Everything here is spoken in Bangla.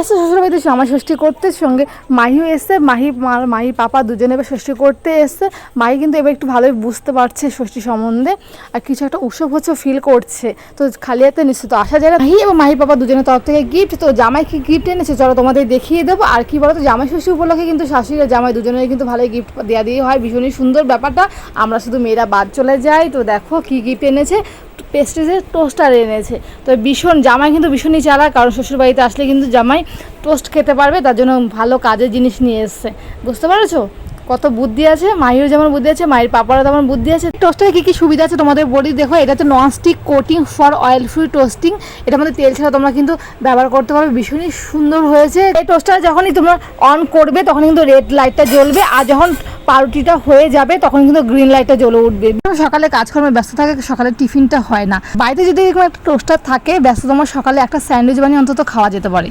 এসে শ্বশুরবাড়িতে জামাই ষষ্ঠী করতে, সঙ্গে মাহিও এসছে, মাহি পাপা দুজনে এবার ষষ্ঠী করতে এসছে। মাহি কিন্তু এবার একটু ভালোই বুঝতে পারছে ষষ্ঠী সম্বন্ধে, আর কিছু একটা উৎসব হচ্ছে ফিল করছে। তো খালি হাতে নিশ্চিত আসা যায় না। মাহি এবং মাহি পাপা দুজনের তরফ থেকে গিফট। তো জামাই কি গিফট এনেছে চলো তোমাদের দেখিয়ে দেবো। আর কি বলো তো, জামাই ষষ্ঠী উপলক্ষে কিন্তু শাশুড়ি আর জামাই দুজনের কিন্তু ভালোই গিফট দেওয়া দিয়ে হয়, ভীষণই সুন্দর ব্যাপারটা। আমরা শুধু মেয়েরা বাদ চলে যাই। তো দেখো কি গিফট এনেছে, পেস্টিজের টোস্টার এনেছে। তো ভীষণ জামাই কিন্তু ভীষণই চালাক, কারণ শ্বশুরবাড়িতে আসলে কিন্তু জামাই টোস্ট খেতে পারবে, তার জন্য ভালো কাজের জিনিস নিয়ে এসছে। বুঝতে পারছো কত বুদ্ধি আছে, মাহিরও যেমন বুদ্ধি আছে, মাহির পাপারও তেমন বুদ্ধি আছে। টোস্টারে কী কী সুবিধা আছে তোমাদের বলি। দেখো, এটা হচ্ছে nonstick coating for oil free toasting. এটার মধ্যে তেল ছাড়া তোমরা কিন্তু ব্যবহার করতে পারবে, ভীষণই সুন্দর হয়েছে। এই টোস্টার যখনই তোমরা অন করবে তখন কিন্তু রেড লাইটটা জ্বলবে, আর যখন পাউরুটিটা হয়ে যাবে তখন কিন্তু গ্রিন লাইটটা জ্বলে উঠবে। সকালে কাজকর্মে ব্যস্ত থাকে, সকালে টিফিনটা হয় না, বাড়িতে যদি এরকম একটা টোস্টার থাকে ব্যস্ত, তোমার সকালে একটা স্যান্ডউইচ বানিয়ে অন্তত খাওয়া যেতে পারে।